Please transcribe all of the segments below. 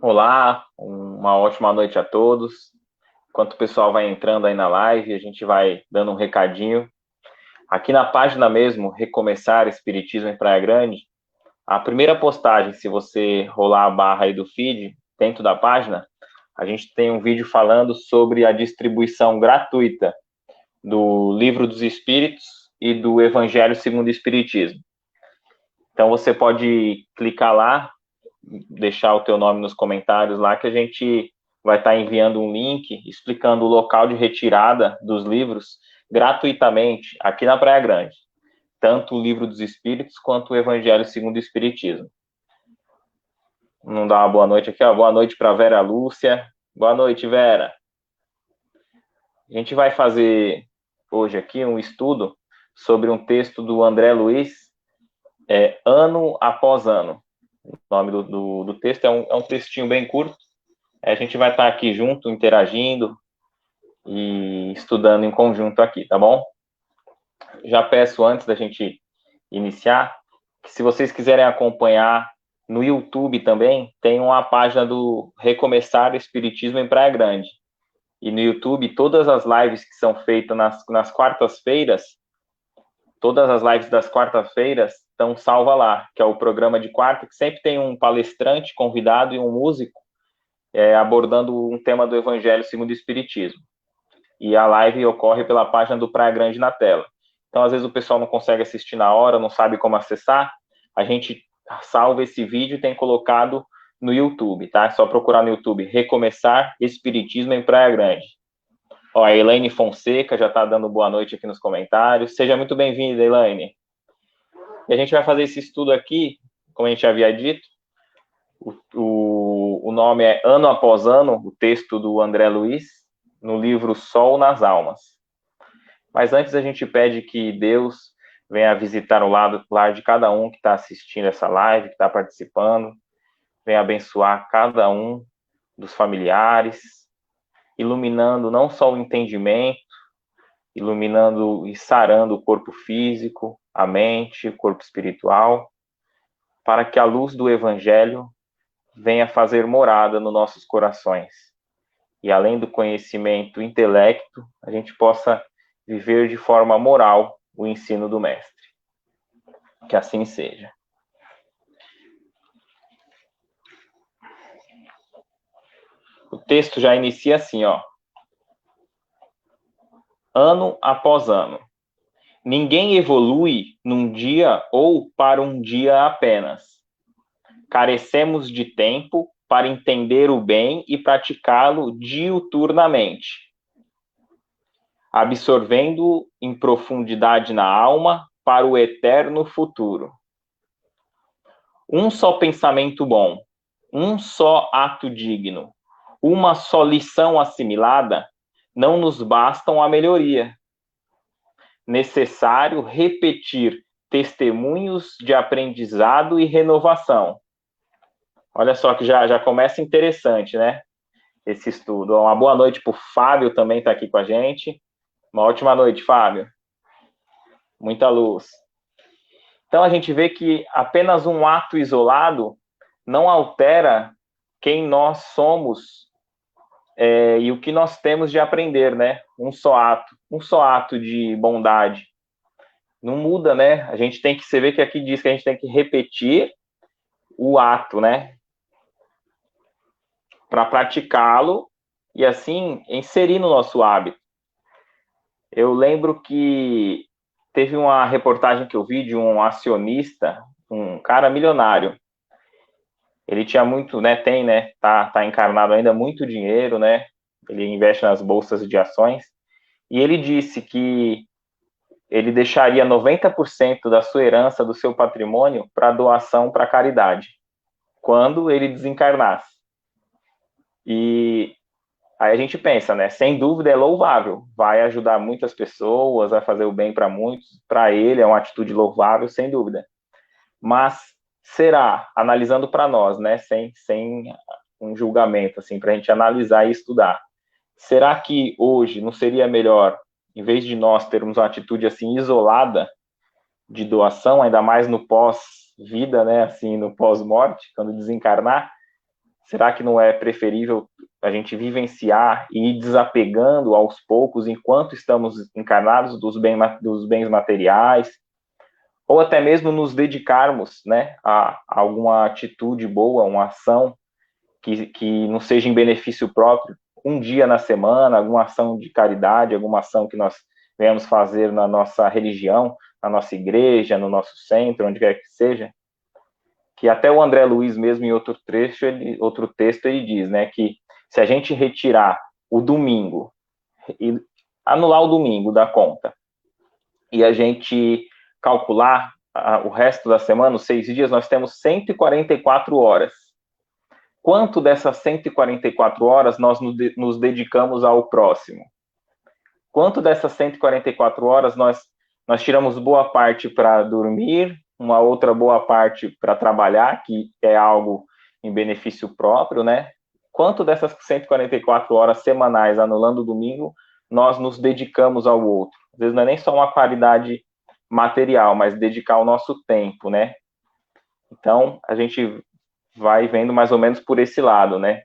Olá, uma ótima noite a todos. Enquanto o pessoal vai entrando aí na live, a gente vai dando um recadinho. Aqui na página mesmo, Recomeçar Espiritismo em Praia Grande, a primeira postagem, se você rolar a barra aí do feed, dentro da página, a gente tem um vídeo falando sobre a distribuição gratuita do Livro dos Espíritos e do Evangelho segundo o Espiritismo. Então você pode clicar lá, deixar o teu nome nos comentários lá, que a gente vai estar enviando um link explicando o local de retirada dos livros gratuitamente aqui na Praia Grande. Tanto o Livro dos Espíritos quanto o Evangelho segundo o Espiritismo. Não dá uma boa noite aqui, ó. Boa noite para Vera Lúcia. Boa noite, Vera. A gente vai fazer hoje aqui um estudo sobre um texto do André Luiz, Ano Após Ano. O nome do texto é um textinho bem curto. A gente vai estar aqui junto, interagindo e estudando em conjunto aqui, tá bom? Já peço, antes da gente iniciar, que se vocês quiserem acompanhar no YouTube também, tem uma página do Recomeçar Espiritismo em Praia Grande. E no YouTube, todas as lives que são feitas nas quartas-feiras, todas as lives das quartas-feiras estão salvas lá, que é o programa de quarta, que sempre tem um palestrante convidado e um músico abordando um tema do Evangelho segundo o Espiritismo. E a live ocorre pela página do Praia Grande na tela. Então, às vezes, o pessoal não consegue assistir na hora, não sabe como acessar. A gente salva esse vídeo e tem colocado no YouTube, tá? É só procurar no YouTube, Recomeçar Espiritismo em Praia Grande. Ó, a Elaine Fonseca já está dando boa noite aqui nos comentários. Seja muito bem-vinda, Elaine. E a gente vai fazer esse estudo aqui, como a gente havia dito. O nome é Ano Após Ano, o texto do André Luiz, no livro Sol nas Almas. Mas antes a gente pede que Deus venha visitar o lar de cada um que está assistindo essa live, que está participando, venha abençoar cada um dos familiares, iluminando não só o entendimento, iluminando e sarando o corpo físico, a mente, o corpo espiritual, para que a luz do Evangelho venha fazer morada nos nossos corações. E além do conhecimento intelecto, a gente possa viver de forma moral o ensino do Mestre. Que assim seja. O texto já inicia assim, ó. Ano após ano. Ninguém evolui num dia ou para um dia apenas. Carecemos de tempo para entender o bem e praticá-lo diuturnamente, absorvendo em profundidade na alma para o eterno futuro. Um só pensamento bom, um só ato digno, uma só lição assimilada, não nos bastam a melhoria. Necessário repetir testemunhos de aprendizado e renovação. Olha só que já começa interessante, né? Esse estudo. Uma boa noite para o Fábio também está aqui com a gente. Uma ótima noite, Fábio. Muita luz. Então a gente vê que apenas um ato isolado não altera quem nós somos e o que nós temos de aprender, né? Um só ato de bondade. Não muda, né? A gente tem que, você vê que aqui diz que a gente tem que repetir o ato, né? Para praticá-lo e assim inserir no nosso hábito. Eu lembro que teve uma reportagem que eu vi de um acionista, um cara milionário. Ele tinha muito, né, tem, né, tá encarnado ainda muito dinheiro, né? Ele investe nas bolsas de ações. E ele disse que ele deixaria 90% da sua herança, do seu patrimônio, para doação para caridade, quando ele desencarnasse. E aí a gente pensa, né? Sem dúvida é louvável, vai ajudar muitas pessoas, vai fazer o bem para muitos, para ele é uma atitude louvável, sem dúvida. Mas será, analisando para nós, né? Sem um julgamento, assim, para a gente analisar e estudar. Será que hoje não seria melhor, em vez de nós termos uma atitude assim isolada de doação, ainda mais no pós-vida, né? Assim, no pós-morte, quando desencarnar, Será que não é preferível a gente vivenciar e ir desapegando aos poucos, enquanto estamos encarnados, dos bens materiais, ou até mesmo nos dedicarmos, né, a alguma atitude boa, uma ação que não seja em benefício próprio, um dia na semana, alguma ação de caridade, alguma ação que nós venhamos fazer na nossa religião, na nossa igreja, no nosso centro, onde quer que seja, que até o André Luiz mesmo em outro texto ele diz, né, que se a gente retirar o domingo e anular o domingo da conta e a gente calcular o resto da semana, os 6 dias, nós temos 144 horas. Quanto dessas 144 horas nós nos dedicamos ao próximo? Quanto dessas 144 horas nós tiramos boa parte para dormir, uma outra boa parte para trabalhar, que é algo em benefício próprio, né? Quanto dessas 144 horas semanais, anulando o domingo, nós nos dedicamos ao outro? Às vezes não é nem só uma qualidade material, mas dedicar o nosso tempo, né? Então, a gente vai vendo mais ou menos por esse lado, né?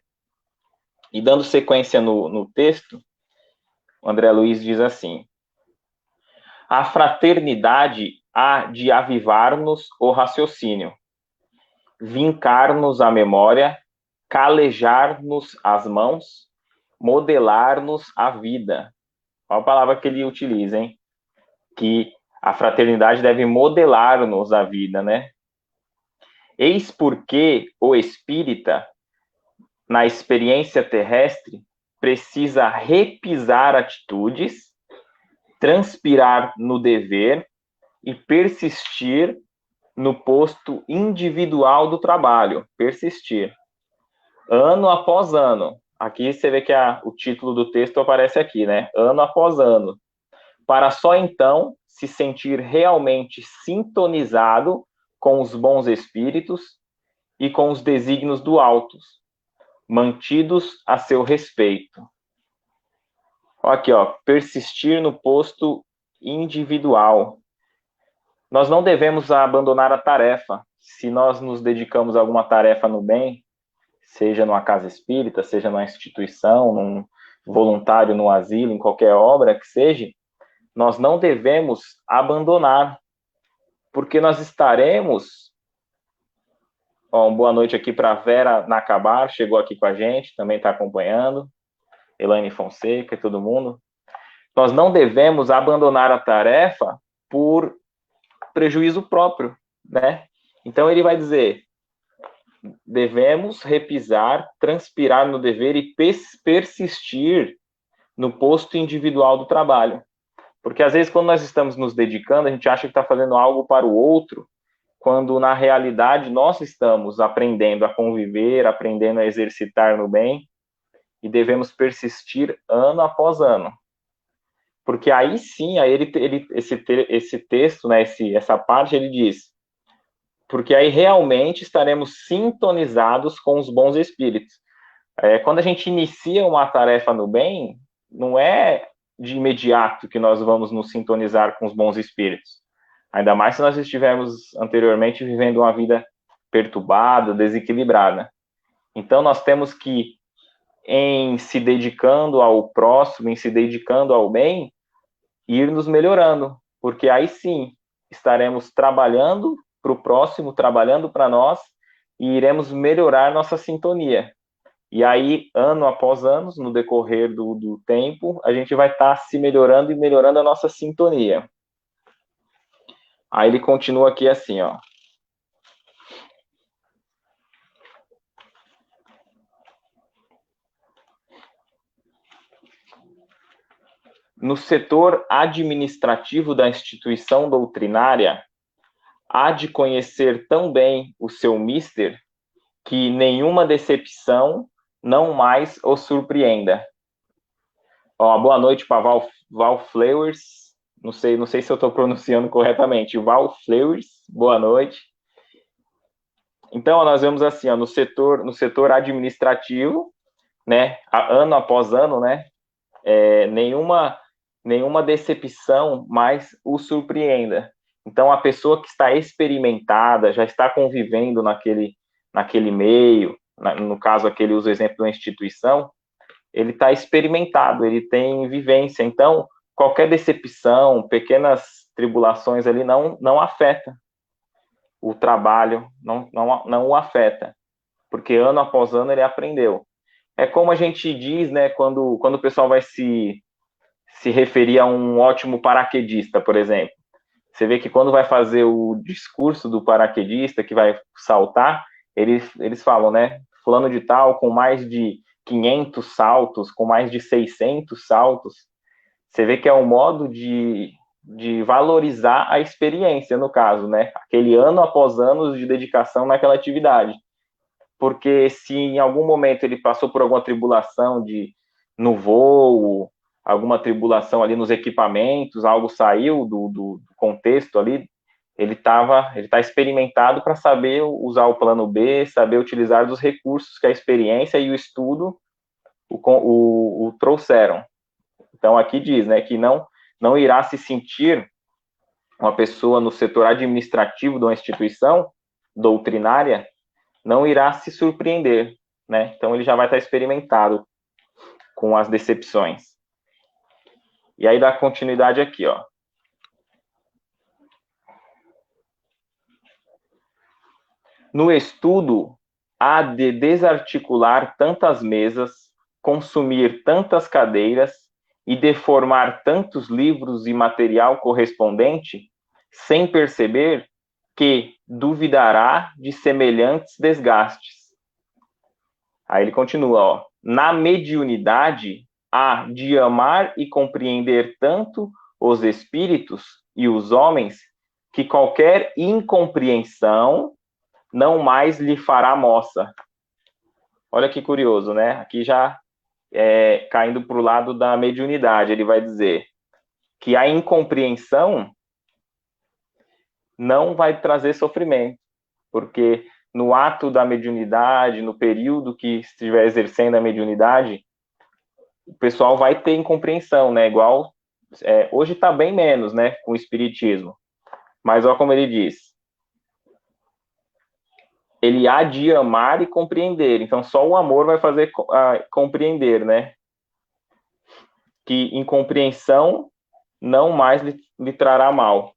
E dando sequência no texto, o André Luiz diz assim: a fraternidade há de avivar-nos o raciocínio, vincar-nos a memória, calejar-nos as mãos, modelar-nos a vida. Olha a palavra que ele utiliza, hein? Que a fraternidade deve modelar-nos a vida, né? Eis porque o espírita, na experiência terrestre, precisa repisar atitudes, transpirar no dever e persistir no posto individual do trabalho. Persistir. Ano após ano. Aqui você vê que o título do texto aparece aqui, né? Ano após ano. Para só então se sentir realmente sintonizado com os bons espíritos e com os desígnios do alto, mantidos a seu respeito. Aqui, ó, persistir no posto individual. Nós não devemos abandonar a tarefa. Se nós nos dedicamos a alguma tarefa no bem, seja numa casa espírita, seja numa instituição, num voluntário no asilo, em qualquer obra que seja, nós não devemos abandonar, porque nós estaremos... Ó, uma boa noite aqui para Vera Nacabar, chegou aqui com a gente, também está acompanhando, Elaine Fonseca e todo mundo. Nós não devemos abandonar a tarefa por prejuízo próprio, né? Então ele vai dizer: devemos repisar, transpirar no dever e persistir no posto individual do trabalho. Porque às vezes quando nós estamos nos dedicando, a gente acha que está fazendo algo para o outro, quando na realidade nós estamos aprendendo a conviver, aprendendo a exercitar no bem, e devemos persistir ano após ano. Porque aí sim, aí esse texto, né, essa parte, ele diz: porque aí realmente estaremos sintonizados com os bons espíritos. Quando a gente inicia uma tarefa no bem, não é de imediato que nós vamos nos sintonizar com os bons espíritos. Ainda mais se nós estivermos anteriormente vivendo uma vida perturbada, desequilibrada. Então nós temos que, em se dedicando ao próximo, em se dedicando ao bem, ir nos melhorando, porque aí sim estaremos trabalhando para o próximo, trabalhando para nós, e iremos melhorar nossa sintonia. E aí, ano após ano, no decorrer do tempo, a gente vai estar se melhorando e melhorando a nossa sintonia. Aí ele continua aqui assim, ó. No setor administrativo da instituição doutrinária, há de conhecer tão bem o seu mister que nenhuma decepção não mais o surpreenda. Ó, boa noite para Val Flowers. Não sei se eu estou pronunciando corretamente. Val Flowers, boa noite. Então, nós vemos assim, ó, no setor administrativo, né, ano após ano, né, nenhuma decepção mais o surpreenda. Então, a pessoa que está experimentada, já está convivendo naquele meio, no caso aqui ele usa o exemplo de uma instituição, ele está experimentado, ele tem vivência. Então, qualquer decepção, pequenas tribulações ali não afeta o trabalho, não o afeta, porque ano após ano ele aprendeu. É como a gente diz, né, quando o pessoal vai se referir a um ótimo paraquedista, por exemplo. Você vê que quando vai fazer o discurso do paraquedista que vai saltar, eles falam, né, fulano de tal com mais de 500 saltos, com mais de 600 saltos. Você vê que é um modo de valorizar a experiência, no caso, né? Aquele ano após anos de dedicação naquela atividade. Porque se em algum momento ele passou por alguma tribulação no voo, alguma tribulação ali nos equipamentos, algo saiu do contexto ali, ele tá experimentado para saber usar o plano B, saber utilizar dos recursos que a experiência e o estudo o trouxeram. Então aqui diz, né, que não irá se sentir uma pessoa no setor administrativo de uma instituição doutrinária, não irá se surpreender, né? Então ele já vai estar experimentado com as decepções. E aí dá continuidade aqui, ó. No estudo, há de desarticular tantas mesas, consumir tantas cadeiras e deformar tantos livros e material correspondente, sem perceber que duvidará de semelhantes desgastes. Aí ele continua, ó. Na mediunidade, há de amar e compreender tanto os espíritos e os homens que qualquer incompreensão não mais lhe fará moça. Olha que curioso, né? Aqui já caindo para o lado da mediunidade, ele vai dizer que a incompreensão não vai trazer sofrimento, porque no ato da mediunidade, no período que estiver exercendo a mediunidade, o pessoal vai ter incompreensão, né? Igual hoje está bem menos, né? Com o espiritismo. Mas olha como ele diz. Ele há de amar e compreender. Então, só o amor vai fazer compreender, né? Que incompreensão não mais lhe trará mal.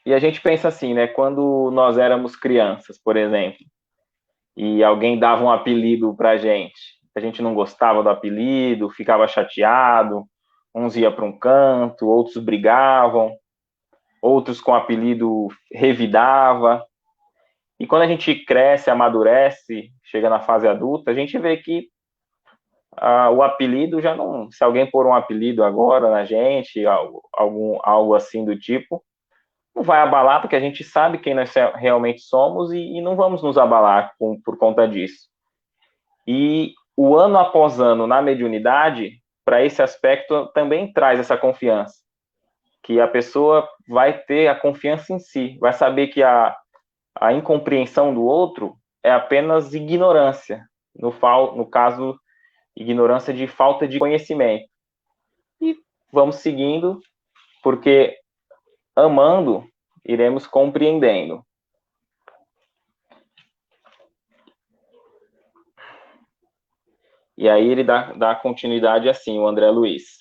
E a gente pensa assim, né? Quando nós éramos crianças, por exemplo, e alguém dava um apelido pra gente, a gente não gostava do apelido, ficava chateado, uns iam para um canto, outros brigavam, outros com apelido revidava. E quando a gente cresce, amadurece, chega na fase adulta, a gente vê que o apelido já não... Se alguém pôr um apelido agora na gente, algo assim do tipo, não vai abalar, porque a gente sabe quem nós realmente somos e não vamos nos abalar por conta disso. E o ano após ano na mediunidade, para esse aspecto, também traz essa confiança, que a pessoa vai ter a confiança em si, vai saber que a incompreensão do outro é apenas ignorância, no caso, ignorância de falta de conhecimento. E vamos seguindo, porque amando, iremos compreendendo. E aí ele dá continuidade assim, o André Luiz.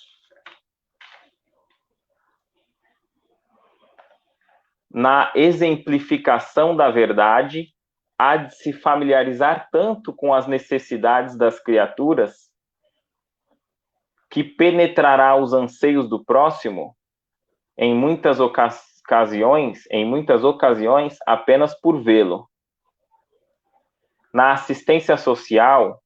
Na exemplificação da verdade, há de se familiarizar tanto com as necessidades das criaturas que penetrará os anseios do próximo em muitas ocasiões, apenas por vê-lo. Na assistência social,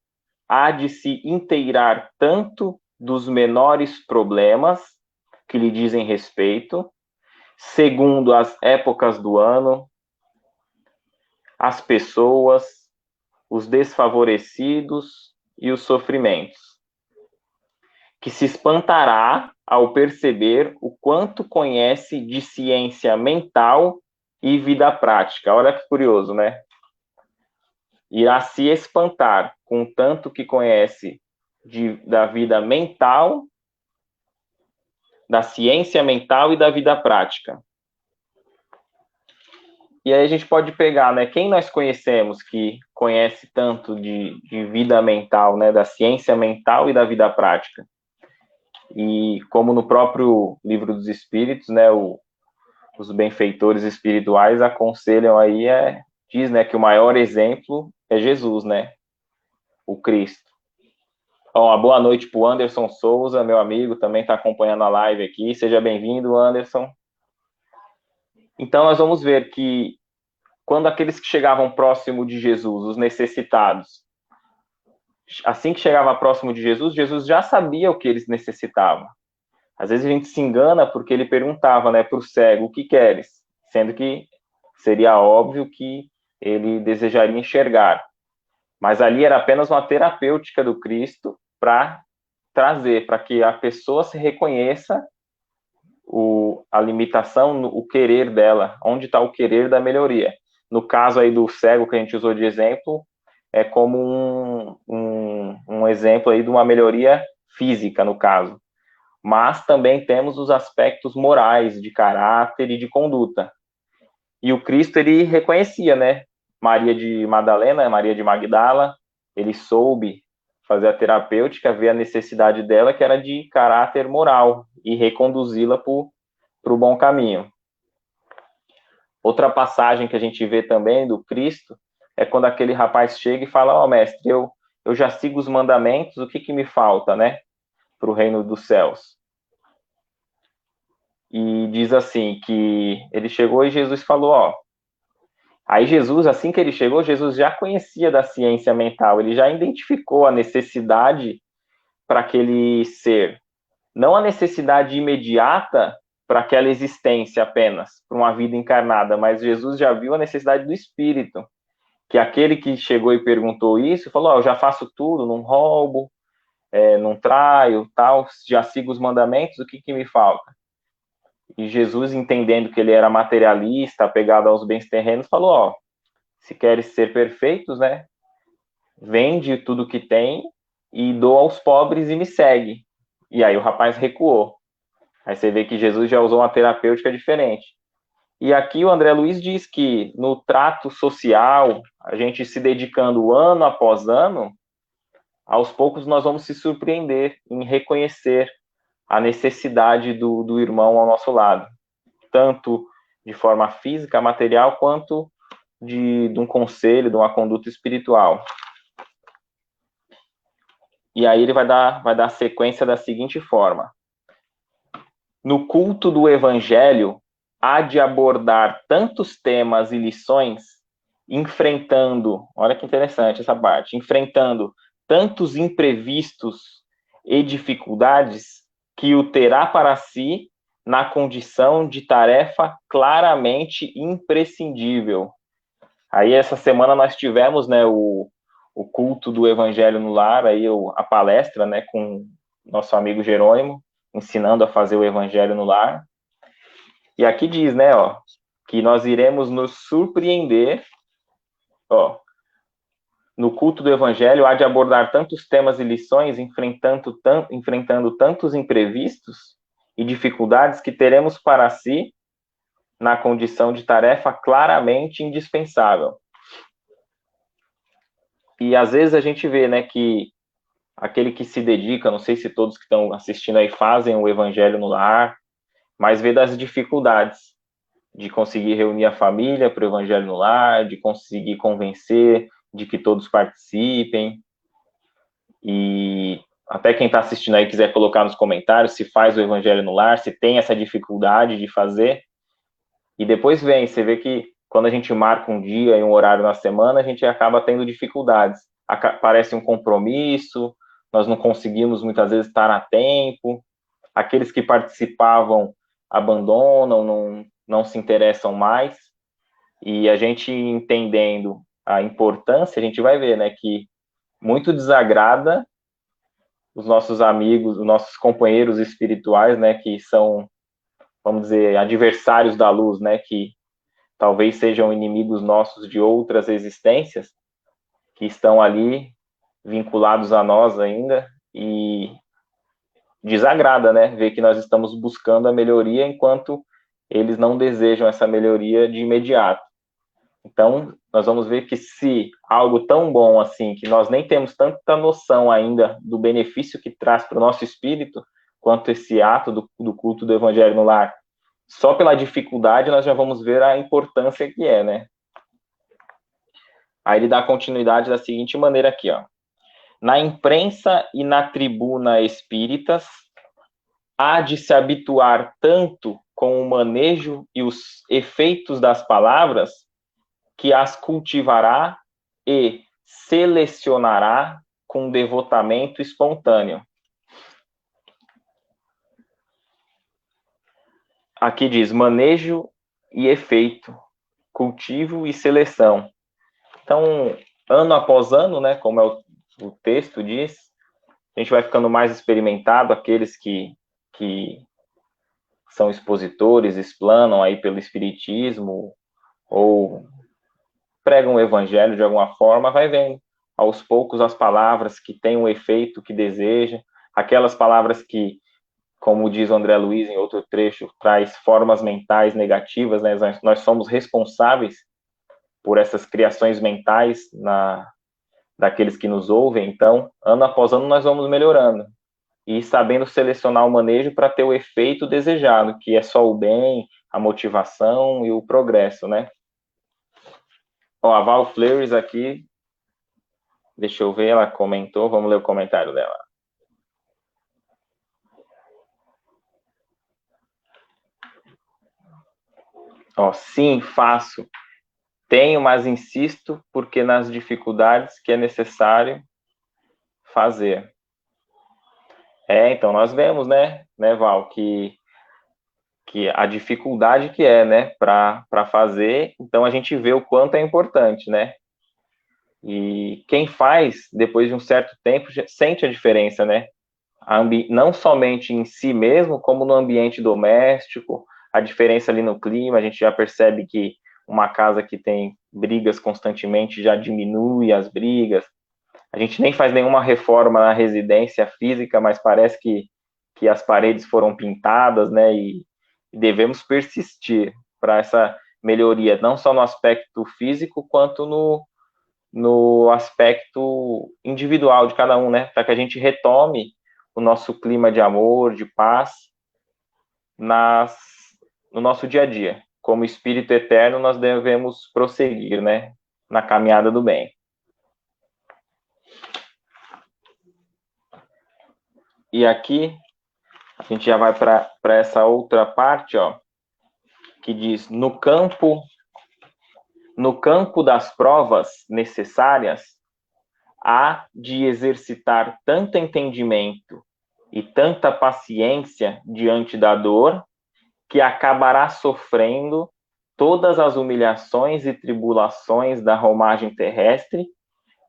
há de se inteirar tanto dos menores problemas que lhe dizem respeito, segundo as épocas do ano, as pessoas, os desfavorecidos e os sofrimentos, que se espantará ao perceber o quanto conhece de ciência mental e vida prática. Olha que curioso, né? Irá se espantar com o tanto que conhece da vida mental, da ciência mental e da vida prática. E aí a gente pode pegar, né, quem nós conhecemos que conhece tanto de vida mental, né, da ciência mental e da vida prática. E como no próprio Livro dos Espíritos, né, os benfeitores espirituais aconselham aí, diz, né, que o maior exemplo é Jesus, né, o Cristo. Bom, uma boa noite para o Anderson Souza, meu amigo, também está acompanhando a live aqui. Seja bem-vindo, Anderson. Então, nós vamos ver que quando aqueles que chegavam próximo de Jesus, os necessitados, assim que chegava próximo de Jesus, Jesus já sabia o que eles necessitavam. Às vezes a gente se engana porque ele perguntava, né, para o cego, o que queres? Sendo que seria óbvio que ele desejaria enxergar. Mas ali era apenas uma terapêutica do Cristo para trazer, para que a pessoa se reconheça a limitação, o querer dela, onde está o querer da melhoria. No caso aí do cego que a gente usou de exemplo, é como um exemplo aí de uma melhoria física, no caso. Mas também temos os aspectos morais, de caráter e de conduta. E o Cristo, ele reconhecia, né? Maria de Madalena, Maria de Magdala, ele soube fazer a terapêutica, ver a necessidade dela, que era de caráter moral, e reconduzi-la para o bom caminho. Outra passagem que a gente vê também do Cristo é quando aquele rapaz chega e fala, ó, mestre, eu já sigo os mandamentos, o que me falta, né, para o reino dos céus? E diz assim, que ele chegou e Jesus falou, ó, aí Jesus, assim que ele chegou, Jesus já conhecia da ciência mental, ele já identificou a necessidade para aquele ser, não a necessidade imediata para aquela existência apenas, para uma vida encarnada, mas Jesus já viu a necessidade do espírito, que aquele que chegou e perguntou isso, falou, oh, eu já faço tudo, não roubo, não traio, tal, já sigo os mandamentos, o que me falta? E Jesus, entendendo que ele era materialista, apegado aos bens terrenos, falou, ó, se queres ser perfeitos, né, vende tudo que tem e doa aos pobres e me segue. E aí o rapaz recuou. Aí você vê que Jesus já usou uma terapêutica diferente. E aqui o André Luiz diz que no trato social, a gente se dedicando ano após ano, aos poucos nós vamos se surpreender em reconhecer a necessidade do irmão ao nosso lado, tanto de forma física, material, quanto de um conselho, de uma conduta espiritual. E aí ele vai dar sequência da seguinte forma. No culto do evangelho, há de abordar tantos temas e lições, enfrentando, olha que interessante essa parte, enfrentando tantos imprevistos e dificuldades, que o terá para si na condição de tarefa claramente imprescindível. Aí essa semana nós tivemos, né, o culto do Evangelho no Lar, aí a palestra, né, com nosso amigo Jerônimo, ensinando a fazer o Evangelho no Lar. E aqui diz, né, ó, que nós iremos nos surpreender, ó, no culto do Evangelho há de abordar tantos temas e lições, enfrentando tantos imprevistos e dificuldades, que teremos para si na condição de tarefa claramente indispensável. E às vezes a gente vê, né, que aquele que se dedica, não sei se todos que estão assistindo aí fazem o Evangelho no Lar, mas vê das dificuldades de conseguir reunir a família para o Evangelho no Lar, de conseguir convencer de que todos participem. E até quem está assistindo aí quiser colocar nos comentários se faz o Evangelho no Lar, se tem essa dificuldade de fazer. E depois vem, você vê que quando a gente marca um dia e um horário na semana, a gente acaba tendo dificuldades. Parece um compromisso, nós não conseguimos muitas vezes estar a tempo. Aqueles que participavam abandonam, não se interessam mais. E a gente entendendo a importância, a gente vai ver, né, que muito desagrada os nossos amigos, os nossos companheiros espirituais, né, que são, vamos dizer, adversários da luz, né, que talvez sejam inimigos nossos de outras existências, que estão ali vinculados a nós ainda, e desagrada, né, ver que nós estamos buscando a melhoria enquanto eles não desejam essa melhoria de imediato. Então, nós vamos ver que se algo tão bom assim, que nós nem temos tanta noção ainda do benefício que traz para o nosso espírito, quanto esse ato do culto do evangelho no lar, só pela dificuldade nós já vamos ver a importância que é, né? Aí ele dá continuidade da seguinte maneira aqui, ó. Na imprensa e na tribuna espíritas, há de se habituar tanto com o manejo e os efeitos das palavras, que as cultivará e selecionará com devotamento espontâneo. Aqui diz manejo e efeito, cultivo e seleção. Então, ano após ano, né, como o texto diz, a gente vai ficando mais experimentado, aqueles que são expositores, explanam aí pelo espiritismo, ou pregam o evangelho de alguma forma, vai vendo aos poucos as palavras que têm o efeito que deseja, aquelas palavras que, como diz o André Luiz em outro trecho, traz formas mentais negativas, né? Nós somos responsáveis por essas criações mentais daqueles que nos ouvem, então, ano após ano, nós vamos melhorando e sabendo selecionar o manejo para ter o efeito desejado, que é só o bem, a motivação e o progresso, né? Ó, a Val Fleurs aqui, deixa eu ver, ela comentou, vamos ler o comentário dela. Ó, sim, faço. Tenho, mas insisto, porque nas dificuldades que é necessário fazer. Então nós vemos, né, Val, que a dificuldade que é, né, para fazer, então a gente vê o quanto é importante, né? E quem faz, depois de um certo tempo, sente a diferença, né? Não somente em si mesmo, como no ambiente doméstico, a diferença ali no clima, a gente já percebe que uma casa que tem brigas constantemente já diminui as brigas. A gente nem faz nenhuma reforma na residência física, mas parece que as paredes foram pintadas, né? E devemos persistir para essa melhoria, não só no aspecto físico, quanto no aspecto individual de cada um, né? Para que a gente retome o nosso clima de amor, de paz no nosso dia a dia. Como espírito eterno, nós devemos prosseguir, né? Na caminhada do bem. E aqui a gente já vai para essa outra parte, ó, que diz: no campo das provas necessárias, há de exercitar tanto entendimento e tanta paciência diante da dor, que acabará sofrendo todas as humilhações e tribulações da romagem terrestre,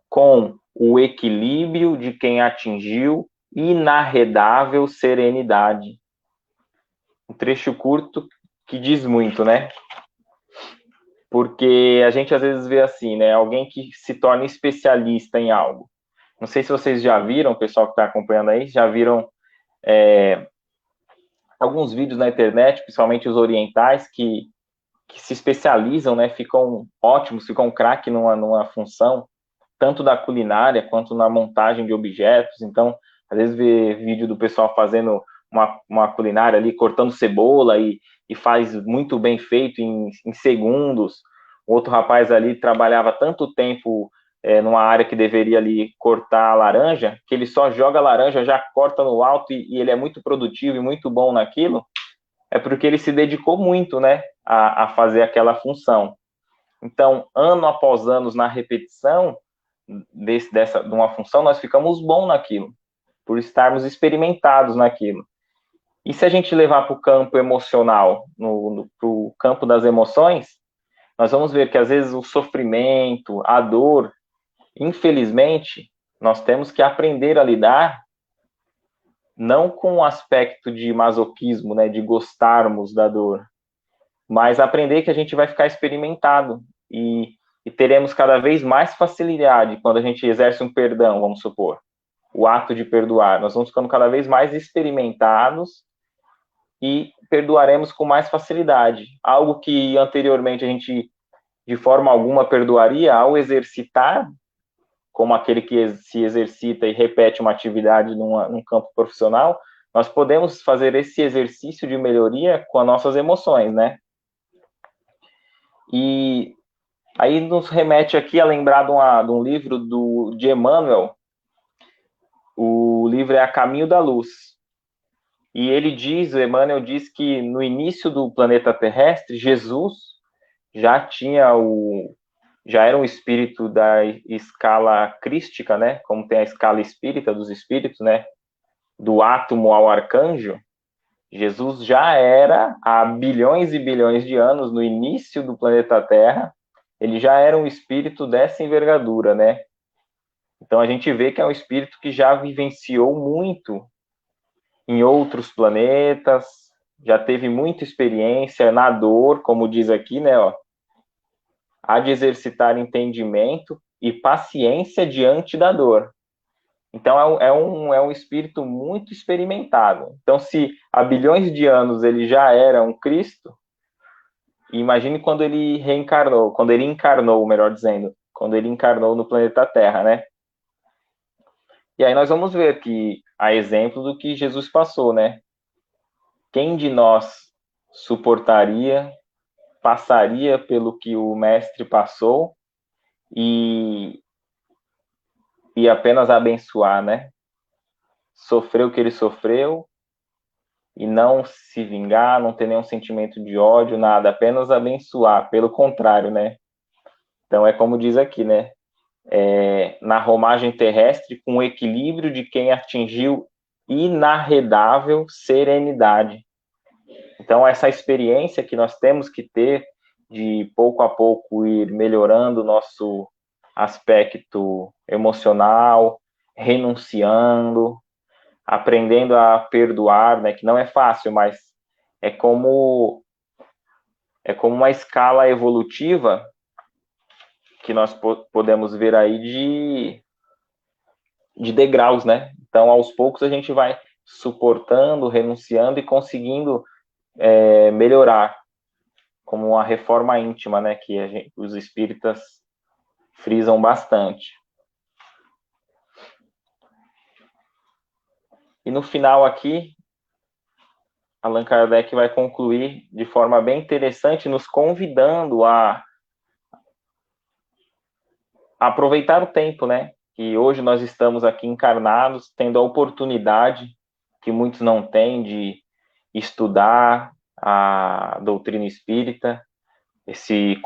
com o equilíbrio de quem atingiu inarredável serenidade. Um trecho curto que diz muito, né? Porque a gente às vezes vê assim, né? Alguém que se torna especialista em algo. Não sei se vocês já viram, o pessoal que está acompanhando aí, já viram alguns vídeos na internet, principalmente os orientais, que se especializam, né? Ficam ótimos, ficam craque numa função, tanto da culinária quanto na montagem de objetos. Então, às vezes vê vídeo do pessoal fazendo uma culinária ali, cortando cebola e faz muito bem feito em segundos. Outro rapaz ali trabalhava tanto tempo numa área que deveria ali cortar a laranja, que ele só joga a laranja, já corta no alto e ele é muito produtivo e muito bom naquilo, é porque ele se dedicou muito, né, a fazer aquela função. Então, ano após ano, na repetição de uma função, nós ficamos bons naquilo, por estarmos experimentados naquilo. E se a gente levar para o campo emocional, para o campo das emoções, nós vamos ver que às vezes o sofrimento, a dor, infelizmente, nós temos que aprender a lidar não com o aspecto de masoquismo, né, de gostarmos da dor, mas aprender que a gente vai ficar experimentado e teremos cada vez mais facilidade quando a gente exerce um perdão, vamos supor, o ato de perdoar. Nós vamos ficando cada vez mais experimentados e perdoaremos com mais facilidade. Algo que anteriormente a gente de forma alguma perdoaria ao exercitar, como aquele que se exercita e repete uma atividade num campo profissional, nós podemos fazer esse exercício de melhoria com as nossas emoções, né? E aí nos remete aqui a lembrar de um livro de Emmanuel. O livro é A Caminho da Luz. E o Emmanuel diz que no início do planeta terrestre, Jesus já era um espírito da escala crística, né? Como tem a escala espírita dos espíritos, né? Do átomo ao arcanjo. Jesus já era, há bilhões e bilhões de anos, no início do planeta Terra, ele já era um espírito dessa envergadura, né? Então a gente vê que é um espírito que já vivenciou muito em outros planetas, já teve muita experiência na dor, como diz aqui, né? Ó, há de exercitar entendimento e paciência diante da dor. Então é um espírito muito experimentado. Então, se há bilhões de anos ele já era um Cristo, imagine quando ele encarnou, melhor dizendo, quando ele encarnou no planeta Terra, né? E aí nós vamos ver que há exemplo do que Jesus passou, né? Quem de nós suportaria, passaria pelo que o mestre passou e apenas abençoar, né? Sofreu o que ele sofreu e não se vingar, não ter nenhum sentimento de ódio, nada, apenas abençoar, pelo contrário, né? Então é como diz aqui, né? Na romagem terrestre, com o equilíbrio de quem atingiu inarredável serenidade. Então essa experiência que nós temos que ter de pouco a pouco ir melhorando o nosso aspecto emocional, renunciando, aprendendo a perdoar, né, que não é fácil, mas é como uma escala evolutiva que nós podemos ver aí de degraus, né? Então, aos poucos a gente vai suportando, renunciando e conseguindo melhorar, como uma reforma íntima, né? Que os espíritas frisam bastante. E no final aqui, Allan Kardec vai concluir de forma bem interessante, nos convidando a aproveitar o tempo, né? Que hoje nós estamos aqui encarnados, tendo a oportunidade que muitos não têm de estudar a doutrina espírita, esse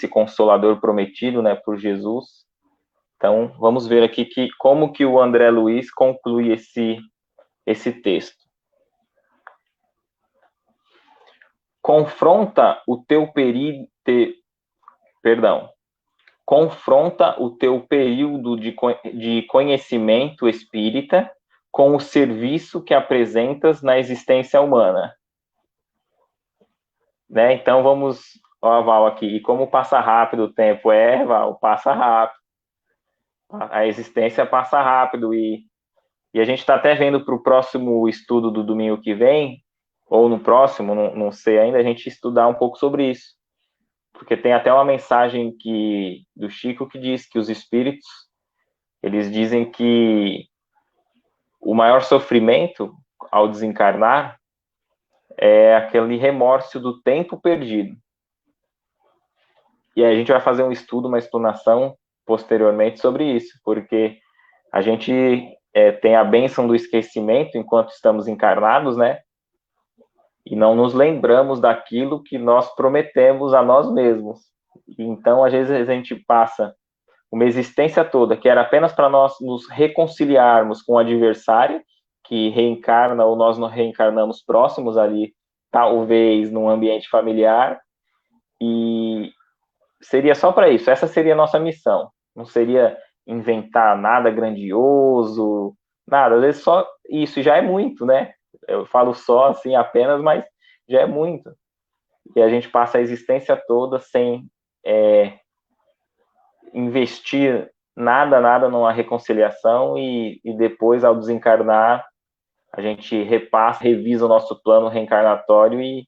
consolador prometido, né, por Jesus. Então, vamos ver aqui como que o André Luiz conclui esse texto. Confronta o teu período de conhecimento espírita com o serviço que apresentas na existência humana. Né? Então vamos, ó, Val, aqui. E como passa rápido o tempo? Val, passa rápido. A existência passa rápido e a gente está até vendo para o próximo estudo do domingo que vem, ou no próximo, não sei ainda, a gente estudar um pouco sobre isso. Porque tem até uma mensagem do Chico que diz que os espíritos, eles dizem que o maior sofrimento ao desencarnar é aquele remorso do tempo perdido. E aí a gente vai fazer um estudo, uma explanação posteriormente sobre isso, porque a gente tem a bênção do esquecimento enquanto estamos encarnados, né? E não nos lembramos daquilo que nós prometemos a nós mesmos. Então, às vezes, a gente passa uma existência toda, que era apenas para nós nos reconciliarmos com o adversário, que reencarna ou nós nos reencarnamos próximos ali, talvez num ambiente familiar, e seria só para isso, essa seria a nossa missão. Não seria inventar nada grandioso, nada, às vezes só isso já é muito, né? Eu falo só assim apenas, mas já é muito. E a gente passa a existência toda sem investir nada numa reconciliação e depois, ao desencarnar, a gente revisa o nosso plano reencarnatório e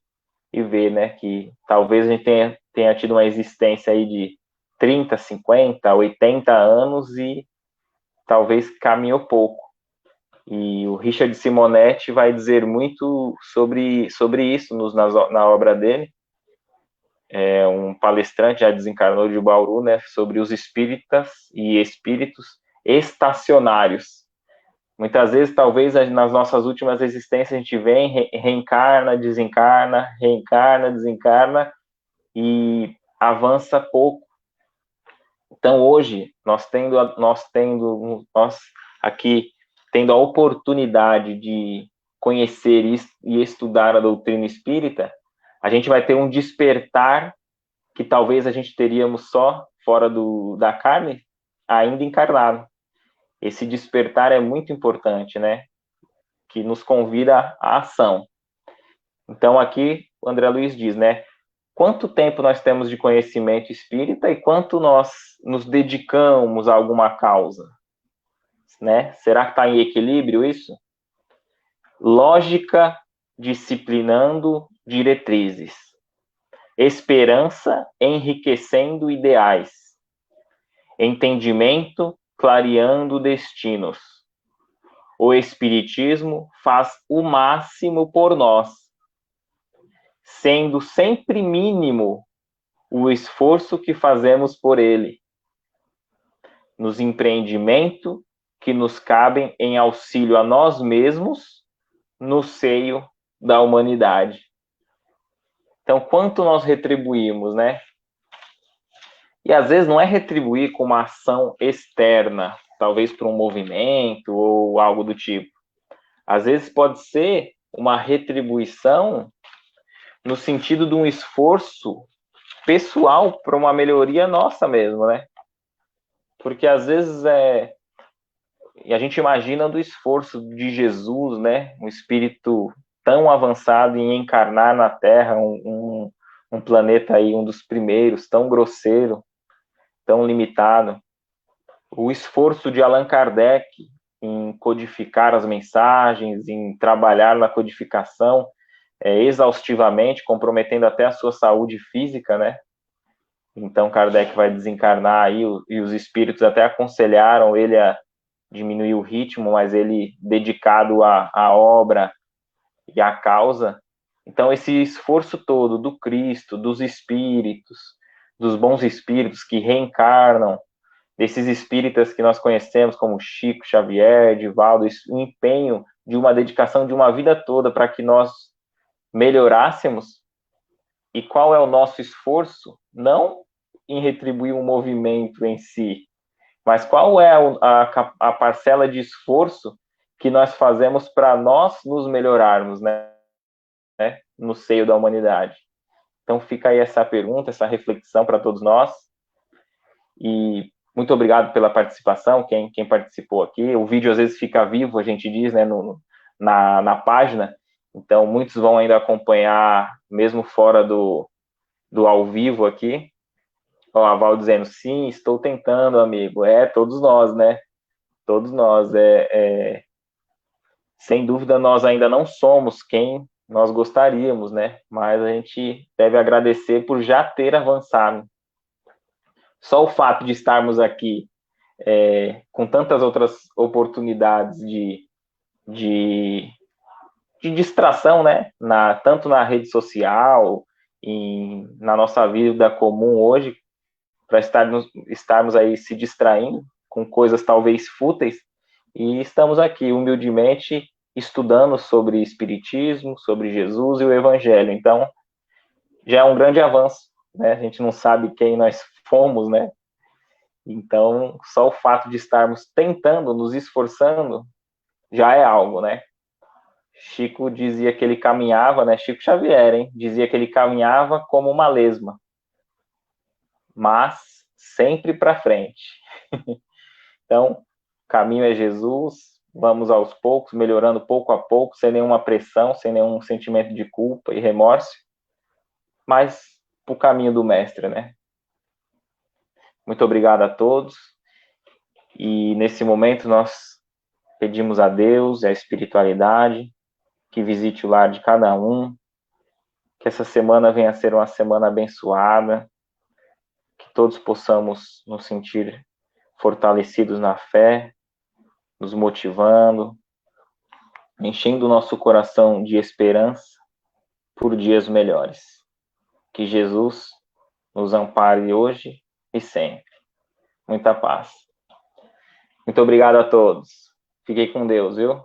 vê, né, que talvez a gente tenha tido uma existência aí de 30, 50, 80 anos e talvez caminhou pouco. E o Richard Simonetti vai dizer muito sobre isso na obra dele. É um palestrante, já desencarnou de Bauru, né, sobre os espíritas e espíritos estacionários. Muitas vezes, talvez, nas nossas últimas existências, a gente vem, reencarna, desencarna, e avança pouco. Então, hoje, nós aqui tendo a oportunidade de conhecer e estudar a doutrina espírita, a gente vai ter um despertar que talvez a gente teríamos só fora da carne, ainda encarnado. Esse despertar é muito importante, né? Que nos convida à ação. Então, aqui, o André Luiz diz, né? Quanto tempo nós temos de conhecimento espírita e quanto nós nos dedicamos a alguma causa, né? Será que está em equilíbrio isso? Lógica disciplinando diretrizes. Esperança enriquecendo ideais. Entendimento clareando destinos. O Espiritismo faz o máximo por nós, sendo sempre mínimo o esforço que fazemos por ele, nos empreendimentos que nos cabem em auxílio a nós mesmos no seio da humanidade. Então, quanto nós retribuímos, né? E às vezes não é retribuir com uma ação externa, talvez para um movimento ou algo do tipo. Às vezes pode ser uma retribuição no sentido de um esforço pessoal para uma melhoria nossa mesmo, né? Porque às vezes e a gente imagina do esforço de Jesus, né? Um espírito tão avançado em encarnar na Terra, um planeta aí, um dos primeiros, tão grosseiro, tão limitado. O esforço de Allan Kardec em codificar as mensagens, em trabalhar na codificação exaustivamente, comprometendo até a sua saúde física, né? Então Kardec vai desencarnar aí e os espíritos até aconselharam ele a diminuir o ritmo, mas ele dedicado à obra e à causa. Então esse esforço todo do Cristo, dos espíritos, dos bons espíritos que reencarnam, desses espíritas que nós conhecemos como Chico Xavier, Divaldo, o empenho de uma dedicação de uma vida toda para que nós melhorássemos. E qual é o nosso esforço? Não em retribuir um movimento em si, mas qual é a parcela de esforço que nós fazemos para nós nos melhorarmos, né? No seio da humanidade. Então fica aí essa pergunta, essa reflexão para todos nós. E muito obrigado pela participação, quem participou aqui. O vídeo às vezes fica vivo, a gente diz, né, na página. Então muitos vão ainda acompanhar, mesmo fora do ao vivo aqui. Ó, a Val dizendo, sim, estou tentando, amigo. Todos nós, né? Todos nós. Sem dúvida, nós ainda não somos quem nós gostaríamos, né? Mas a gente deve agradecer por já ter avançado. Só o fato de estarmos aqui com tantas outras oportunidades de distração, né? Tanto na rede social, na nossa vida comum hoje, para estarmos aí se distraindo com coisas talvez fúteis, e estamos aqui humildemente estudando sobre Espiritismo, sobre Jesus e o Evangelho. Então, já é um grande avanço, né? A gente não sabe quem nós fomos, né? Então, só o fato de estarmos tentando, nos esforçando, já é algo, né? Chico dizia que ele caminhava, né? Chico Xavier, hein? Dizia que ele caminhava como uma lesma, mas sempre para frente. Então, o caminho é Jesus, vamos aos poucos, melhorando pouco a pouco, sem nenhuma pressão, sem nenhum sentimento de culpa e remorso, mas para o caminho do Mestre, né? Muito obrigado a todos. E nesse momento nós pedimos a Deus e a espiritualidade que visite o lar de cada um, Que essa semana venha a ser uma semana abençoada, que todos possamos nos sentir fortalecidos na fé, nos motivando, enchendo o nosso coração de esperança por dias melhores. Que Jesus nos ampare hoje e sempre. Muita paz. Muito obrigado a todos. Fiquei com Deus, viu?